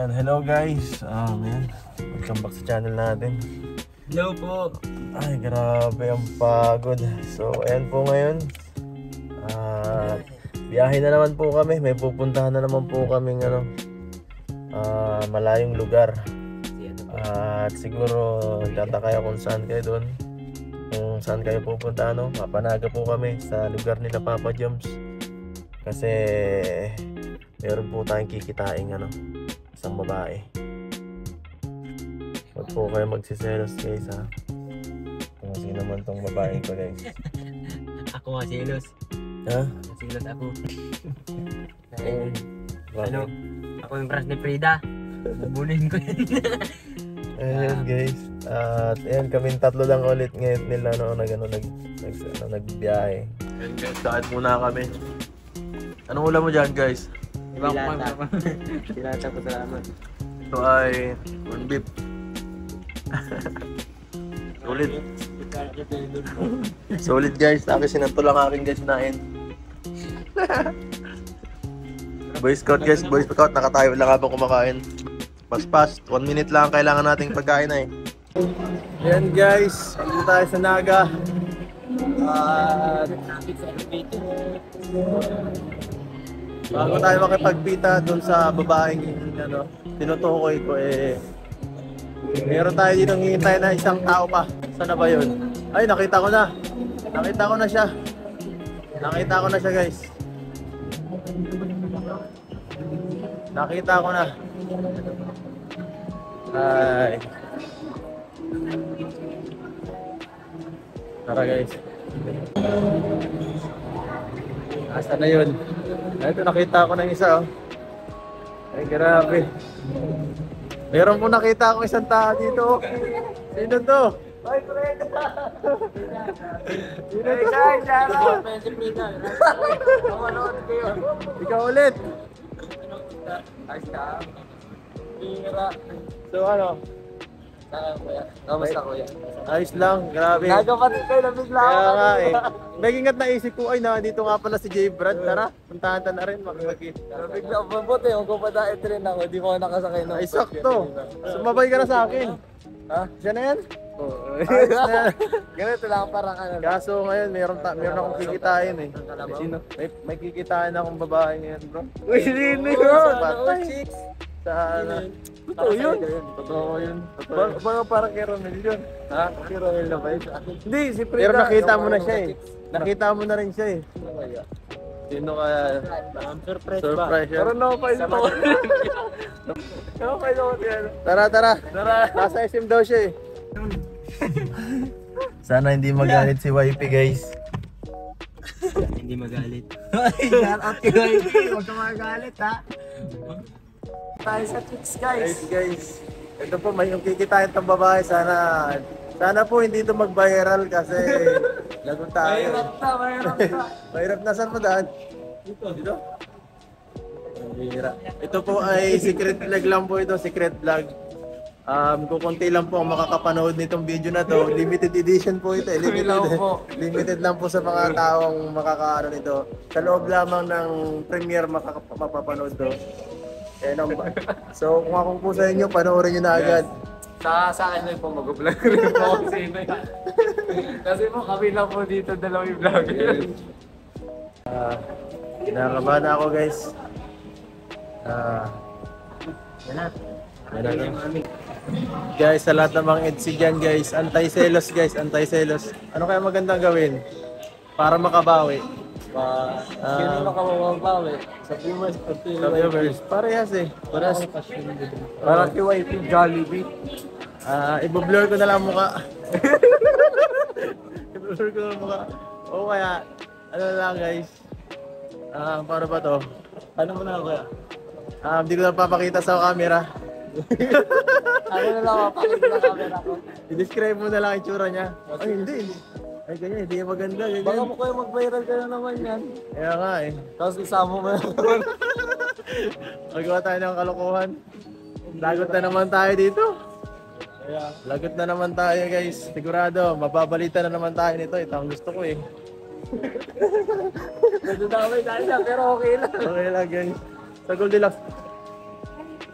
And hello guys, yan. Welcome back sa channel natin. Hello po. Ay grabe ang pagod. So ayan po ngayon, biyahe na naman po kami. May pupuntahan na naman po kaming malayong lugar. At siguro tataka kayo kung saan kayo doon, kung saan kayo pupunta. Papanaga po kami sa lugar nila Papa Joms. Kasi meron po tayong kikitain isang babae. Huwag po kayo magsiselos guys ha. Kung sino naman tong babae ko guys. Ako nga silos. Ha? Silos ako. Bakit? Ako yung crush ni Frida. Bulin ko yun. Ayan guys. At ayan kaming tatlo lang ulit ngayon nila nagbiyahe. Ayan guys, dahil muna kami. Anong ulam mo dyan guys? Dilata po salamat. Ito ay corned beef. Solid. Solid guys. Tapos sinanto lang akin guys nain. Boy Scout guys. Boy Scout. Nakatayo lang habang kumakain. Pas-pas. 1 minute lang kailangan nating pagkain ay. Yan guys. Dito tayo sa Naga. Bago tayo makipagpita dun sa babaeng tinutukoy ko meron tayo dito hihintay na isang tao pa. Saan na ba yun? Ay nakita ko na. Nakita ko na siya. Nakita ko na siya guys. Nakita ko na. Ay. Tara guys. Asa na yun? Ito nakita ko na yung isa Ay grabe. Meron po nakita akong isang tao dito. Sino to? Ay Fred! Sino to? Ikaw ulit. Ayos ka. So ano? Kamusta kuya? Ayos lang, grabe. Nagapatid kayo na bigla ako. Kaya nga Naging naisip ko, ay nandito nga pala si J. Brad. Tara, puntahan na rin, makikita. Bigla ako mabuti, kung kumadait rin ako, di mo ako nakasakay ng Ay, sakto. Sumabay ka na sa akin. Ha? Siya na yan? Oo. Ayos na. Ganito lang parang Kaso ngayon, meron akong kikitain Sino? May kikitain akong babae ngayon, bro. Uy, sino yun? Patay. Sa Totoo yun. Totoo yun. Baka parang kay Romel yun. Ha? Kay Romel na ba yun? Hindi, si Frida. Pero nakita mo na siya Nakita mo na rin siya Sino kaya? Surprise ba? Pero no-file ako. No-file ako yan. Tara. Nasa SM daw siya Sana hindi magalit si YP guys. Hindi magalit. Shout out kay YP. Huwag ka magalit ha. Tayo sa chicks Guys. Ito po may yung kikitain ng babae. Sana po hindi ito mag-viral kasi lagot tayo. Mahirap na. Mahirap na. Saan mo daan? Dito? Ito po ay secret vlog lang po ito. Secret vlog. Kukunti lang po ang makakapanood nitong video na to. Limited edition po ito. Limited lang po sa mga taong makakaano nito. Sa loob lamang ng premiere makapapanood to. So kung ako po sa inyo, panoorin nyo na agad. Sa akin na po mag-vlog rin po ako sa inyo. Kasi po kami lang po dito dalawang vlog. Kinakabahan ako guys. Guys, sa lahat ng mga EDC dyan guys, anti-selos guys, anti-selos. Ano kaya magandang gawin para makabawi? Sino makamababawi? Sa viewers o Sa viewers, parehas Parang KYP Jollibee. I-blur ko na lang mukha. I-blur ko na lang mukha. O kaya, ano na lang guys. Paano ba to? Ano mo na kaya? Hindi ko na papakita sa camera. Ano na lang papakita sa camera ko? I-describe mo na lang itsura niya. Ay hindi. Ay ganyan, hindi maganda. Ganyan. Baka mo kayo mag-viral ka na naman yan. Kaya nga Tapos isama mo na naman. Magawa tayo ng kalokohan. Lagot na naman tayo dito. Lagot na naman tayo guys. Sigurado, mababalita na naman tayo nito. Ito ang gusto ko Nadadamay tayo pero okay lang. Okay lang guys. Sa Goldilocks.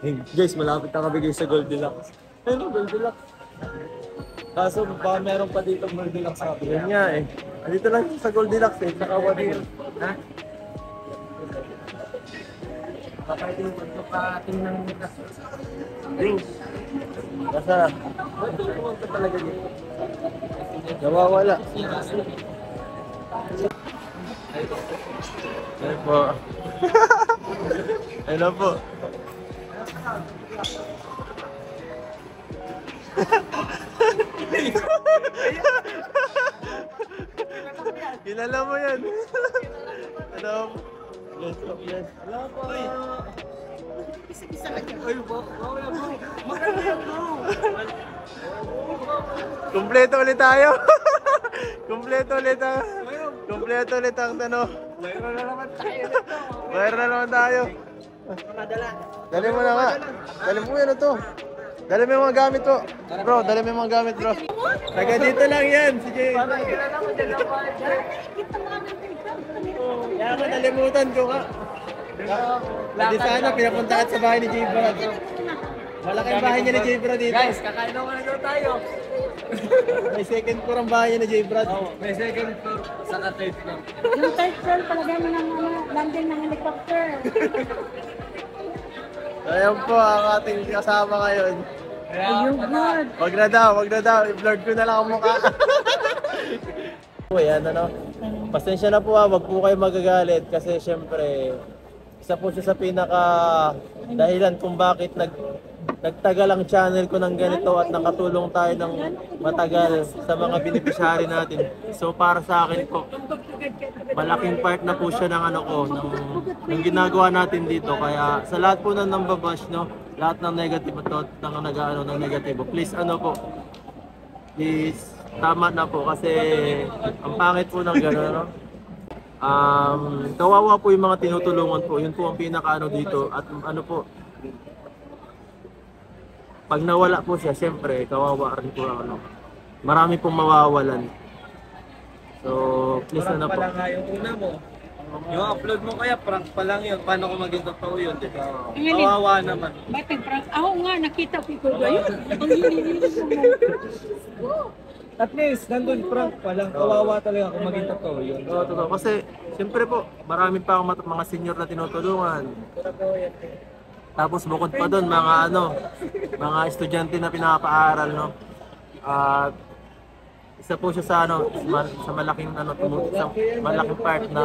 Guys, malapit na kami guys sa Goldilocks. Ano, Goldilocks? Kaso baka meron pa dito Goldilocks sa akin. Yan nga eh. Dito lang sa Goldilocks eh, sa Kawadir. Ha? Kapag yung pagkapating ng drinks. Nasa Ito naman ka talaga dito. nawawala. Ayun po. Ayun po. Kilala mo yan. Ano? Yes, yes. Wala pa. Ay, wala bro. Maganda yan bro. Kumpleto ulit tayo. Kumpleto ulit ang kumpleto ulit ang tanong. Mayroon na naman tayo nito. Bayar na naman tayo. Madala. Dali mo na nga. Dali mo yan ito. Dali mo yung mga gamit po. Bro, dali mo yung mga gamit bro. Taga dito lang yan. Si Jay. Parang kilala mo dyan ako. Kaya ko nalimutan ko nga. Hindi sana pinapuntahan sa bahay ni Jay Brad. Malaking bahay niya ni Jay Brad dito. Guys, kakain naman na daw tayo. May second floor ang bahay niya ni Jay Brad. Oo, may second floor. Saka third floor. Yung third floor, palagay mo ng landing ng helicopter. Ayan po ang ating kasama ngayon. Ayun, God. Wag na daw, wag na daw. I-blurred ko na lang ang mukha. Ayan, ano. Pasensya na po wag po kayo magagalit kasi syempre isa po siya sa pinaka dahilan kung bakit nagtagal ang channel ko ng ganito at nakatulong tayo ng matagal sa mga beneficiary natin. So para sa akin po, malaking part na po siya ng ano ko, ng ginagawa natin dito. Kaya sa lahat po ng nambabash, no, lahat ng negative at ng negatibo, please ano po, please tama na po kasi ang pangit po ng gano'n, no? Kawawa po yung mga tinutulungan po. Yun po ang pinaka ano dito. At ano po, pag nawala po siya, siyempre kawawa rin po ano. Marami pong mawawalan. So, please Prank na pa po. lang nga yung una mo. Yung upload mo kaya prank pa lang yun. Paano kung maging totoo yun? Diba? Kawawa naman. Bakit prank? Ako nga, nakita ko ikaw ngayon. Ang hinihilig mo. At least, nandun prank pa lang. Kawawa talaga kung maging totoo yun. Oo, totoo. Kasi, siyempre po, marami pa akong mga senior na tinutulungan. Tapos bukod pa doon, mga estudyante na pinapaaral, no? At isa po siya sa sa malaking sa malaking part na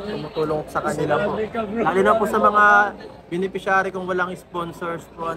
tumutulong sa kanila po. Lalo na po sa mga beneficiary kung walang sponsors po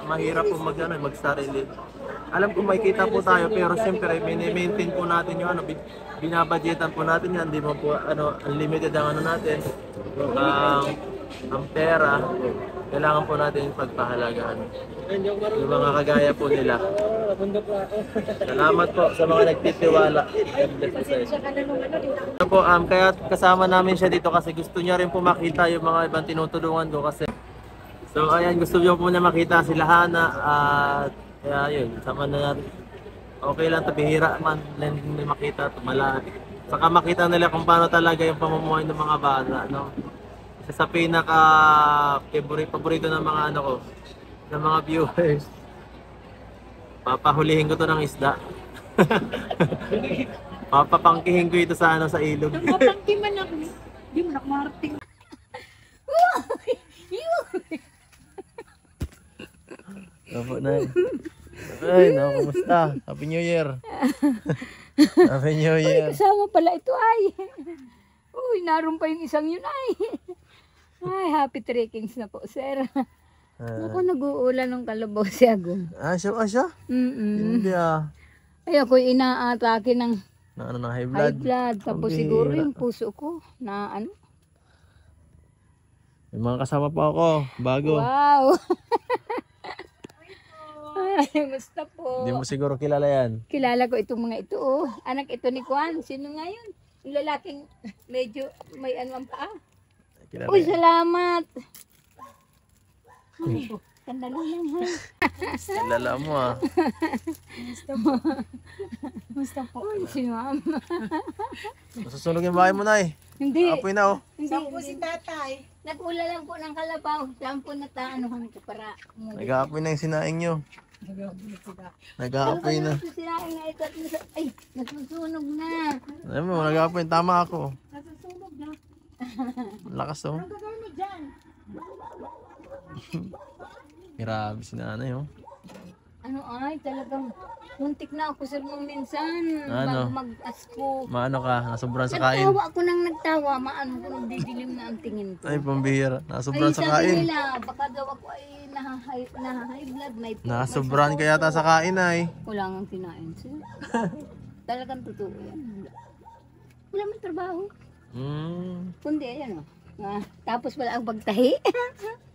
mahirap po magsarili. Alam ko may kita po tayo pero siyempre mini-maintain po natin yung binabudgetan po natin yan, di mo po unlimited ang natin. Ang pera, kailangan po natin pagpahalagaan. Yung mga kagaya po nila. Salamat po sa mga nagtitiwala. Ano po, kaya kasama namin siya dito kasi gusto niya rin po makita yung mga ibang tinutulungan ko kasi. So ayan, gusto niyo po na makita sila Hana at kaya yun, sama na natin. Okay lang, bihira man lang makita, saka makita nila kung paano talaga yung pamumuhay ng mga bata, no? Isa sa pinaka paborito ng mga ko, ng mga viewers. Papahulihin ko to ng isda. Papapangkihin ko ito sa sa ilog. Mapangki man ako. Di mo nakmarting. Opo na. Ay, no, kumusta? Happy New Year. Happy New Year. Kasama pala ito ay. Uy, naroon pa yung isang yun ay. Ay, happy trekkings na po, sir. Ako nag-uulan ng kalabaw si Agong. Siya? Hindi Ay, ako inaatake ng ng high high blood. blood. Tapos Ang siguro bihira. yung puso ko na ano. May mga kasama pa ako, bago. Wow! Ay, gusto po. Hindi mo siguro kilala yan. Kilala ko itong mga ito, oh. Anak ito ni Juan. Sino nga yun? Yung lalaking medyo may ano ang paa. Kilala Uy, yan. salamat! Ay, sandali lang, ha? Kilala mo Gusto po. Uy, si mama. Masusunog yung bahay mo na Hindi. Apoy na Hindi. Si tatay. Nag-ula lang po ng kalabaw. Saan po nataanuhan ko para Nag-aapoy na yung sinaing nyo. Nag-aapoy na. Sinain nga ito. Ay, nasusunog na. Alam mo, nag-aapoy. Tama ako. Nasusunog na. Ang lakas oh. Ang gagawin mo dyan? Grabe si nanay oh. Ano ay, talagang muntik na ako sir nung minsan. Ano? Mag-asko. Maano ka? Nasobrahan sa kain. Nagtawa ako nang nagtawa. Maano ko nang didilim na ang tingin ko. Ay, pambihira. Ay, Nasobrahan sa sabi kain. nila, baka daw ako ay naha-high blood. Nasobrahan ka yata sa kain ay. Wala nga kinain sir. Talagang totoo yan. Wala man trabaho. Kundi, ayan o. Tapos wala ang pagtahi.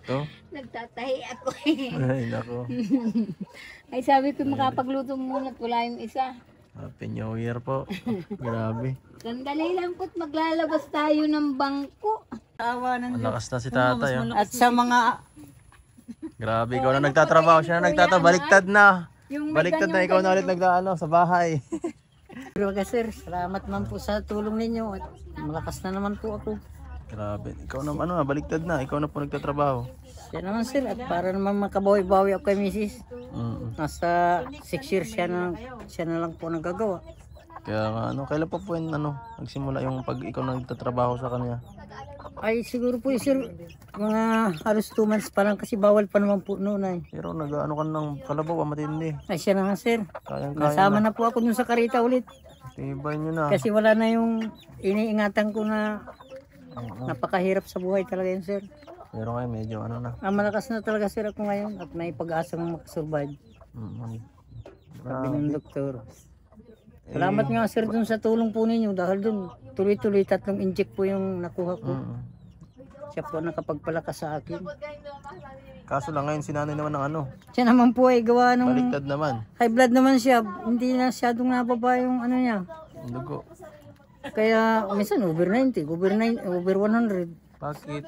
Ito? Nagtatahi ako Ay, nako. Ay sabi ko makapagluto muna at wala yung isa. Happy New Year po. Grabe. Sandali lang po't maglalabas tayo ng bangko. Tawa ng Ang lakas na si tatay oh. At sa mga Grabe, ikaw na nagtatrabaho. Siya na nagtatrabaho. Baliktad na. Yung Baliktad na ikaw na ulit nagdaano sa bahay. Pero sir, salamat man po sa tulong ninyo at malakas na naman po ako. Grabe. Ikaw na ano, baliktad na. Ikaw na po nagtatrabaho. Siya naman sir, at para naman makabawi-bawi ako kay misis. Nasa 6 years siya na lang po nagagawa. Kaya nga, ano, kailan pa po yung nagsimula yung pag ikaw na nagtatrabaho sa kanya? Ay siguro po sir, mga halos 2 months pa lang kasi bawal pa naman po noon ay. Pero nag-ano ka ng kalabaw, matindi. Ay siya naman sir, Kayang-kaya nasama na. na po ako dun sa Karita ulit. Tibay nyo na. Kasi wala na yung iniingatan ko na napakahirap sa buhay talaga yun sir. Pero ngayon medyo ano na. Malakas na talaga sir ako ngayon at may pag-asang makasurvive. Sabi ng doktor. Salamat nga sir dun sa tulong po ninyo dahil dun tuloy-tuloy 3 inject po yung nakuha ko. Siya po nakapagpalakas sa akin. Kaso lang ngayon sinanay naman ng ano. Siya naman po ay gawa ng Baliktad naman. high blood naman siya. Hindi na masyadong nababa yung ano niya. Ang dugo. Kaya minsan over 90, over 100. Bakit?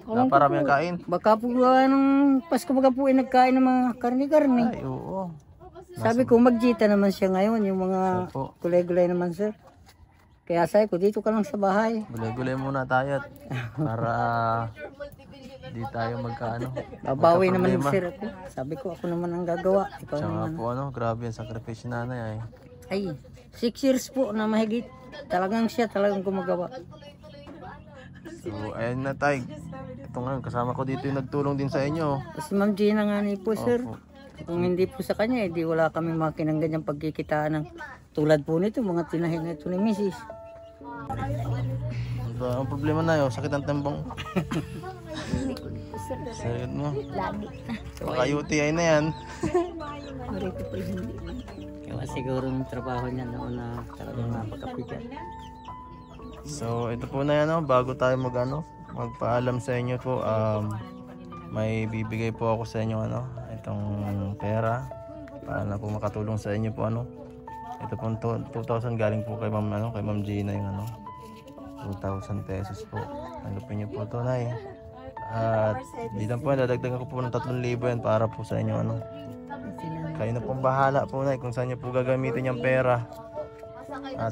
Ewan ko Naparami po. ang kain? Baka po gawa ng Pasko baga po ay nagkain ng mga karni-karni. Ay, oo. Sabi ko magjita naman siya ngayon yung mga Opo. gulay-gulay naman sir. Kaya sabi ko dito ka lang sa bahay. Gulay-gulay muna tayo at para di tayo magkaano. Babawi naman magkaproblema. sir ako. Sabi ko ako naman ang gagawa. Ikaw Tsaka naman. po ano, grabe yung sakripisyo nanay ay. Ay, 6 years po na mahigit. Talagang siya talagang gumagawa. So, ayun na tayo. Ito nga, kasama ko dito yung nagtulong din sa inyo. Si Ma'am Gina nga ni po sir. Opo. Kung hindi po sa kanya, di wala kami makinang ganyang pagkikitaan ng tulad po nito, mga tinahin na ito ni Mrs. Diba, ang problema na yun, sakit ang tembong. Sir, Sakit mo. lagi. Baka UTI na yan. Orito po hindi. Kaya siguro yung trabaho niya noon na talagang napakapigat. So, ito po na yan, bago tayo magpaalam sa inyo po, may bibigay po ako sa inyo, itong pera, para na po makatulong sa inyo po, ito po 2,000 galing po kay Ma'am Gina yung 2,000 pesos po. Tanggapin niyo po ito, Nay. At dito po, dadagdagan ko po ng 3,000 yan para po sa inyo, Kayo na pong bahala po, Nay, kung saan niyo po gagamitin yung pera.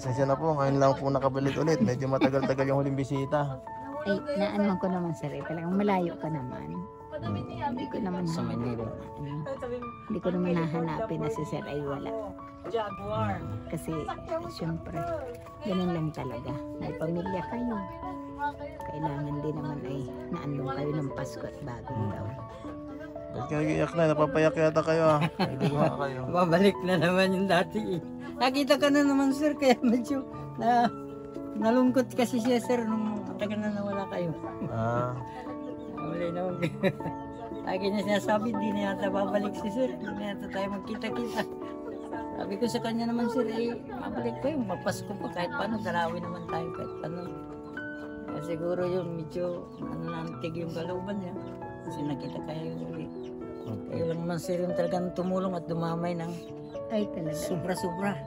Sensya na po, ngayon lang po nakabalik ulit. Medyo matagal-tagal yung huling bisita. Ay, naano ko naman sir, talagang malayo ka naman. Hindi ko naman Sa Manila. Hindi ko naman hahanapin na si sir ay wala. Kasi syempre, ganun lang talaga. May pamilya kayo. Kailangan din naman ay naandun kayo ng Pasko at bagong taon. Ba't ka nag-iyak na? Napapayak yata kayo Nagagawa kayo. Babalik na naman yung dati. Nakita ka na naman sir, kaya medyo nalungkot kasi siya sir nung tagal na nawala kayo. Wala naman. Lagi niya sinasabi, di na yata babalik si sir. Di na yata tayo magkita-kita. Sabi ko sa kanya naman sir, mabalik ko yung mapasko pa kahit paano, dalawin naman tayo kahit paano. Kaya siguro yun, medyo nantig yung kalooban niya. Kasi nakita kayo yung uli. Kayo lang naman sir yung talagang tumulong at dumamay ng Ay talaga. sobra-sobra.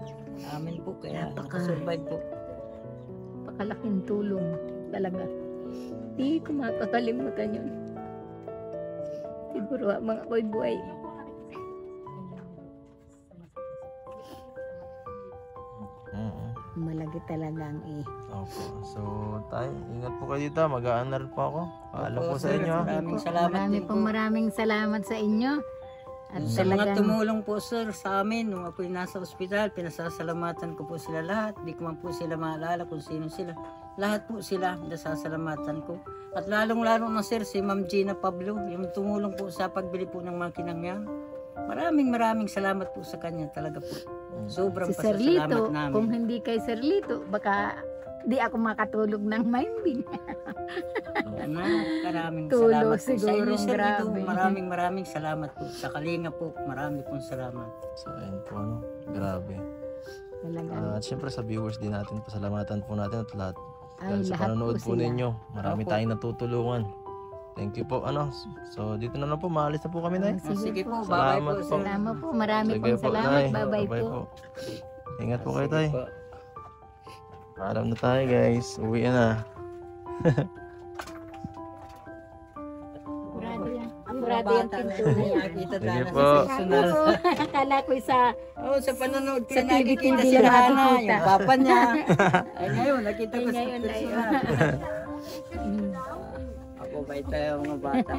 Amin po, kaya nakasurvive po. Pakalaking tulong talaga. Hindi ko makakalimutan yun. Siguro mga ko'y buhay. Malagi talagang Opo. So, tay, ingat po kayo dito. Mag-aanar po ako. Paalam po sa sir. inyo. Maraming salamat Marami din po. pong maraming salamat sa inyo. At Sa mga talagang tumulong po sir sa amin nung ako'y nasa ospital, pinasasalamatan ko po sila lahat. Di ko man po sila maalala kung sino sila. Lahat po sila, nasasalamatan ko. At lalong-lalo na sir, si Ma'am Gina Pablo, yung tumulong po sa pagbili po ng makinang yan. Maraming salamat po sa kanya talaga po. Sobrang si Sir Lito, pasasalamat namin. kung hindi kay Sir Lito, baka di ako makatulog ng minding. Maraming Tulo salamat po sa inyo, sigurong Sir Lito. grabe. Maraming salamat po. Sa Kalinga po, marami pong salamat. So, ayun po, ano. Grabe. Talagang, At syempre sa viewers din natin, pasalamatan po natin at lahat. ay, Dahil sa lahat panonood po po sila. ninyo, marami Opo. tayong natutulungan. Thank you po, ano. So, dito na po, maalis na po kami, Nay. Sige po, bye-bye Salamat po. po. Sir. Salamat po. Marami Sige pong po, salamat. Nay. Bye-bye Bye-bye po. Ingat po kayo, Sige Tay. po. Paalam na tayo, guys. Uwi na. Kurado yan. Kurado yung pinto na yan. Nakita Sige na po. sa Ako personal. po, akala ko sa Oh, sa panonood ko Sa na nakikita TV si lang Hana, nakikita. yung papa niya. Ay ngayon, nakita ko Ay, sa ngayon, personal. Ako ba tayo mga bata?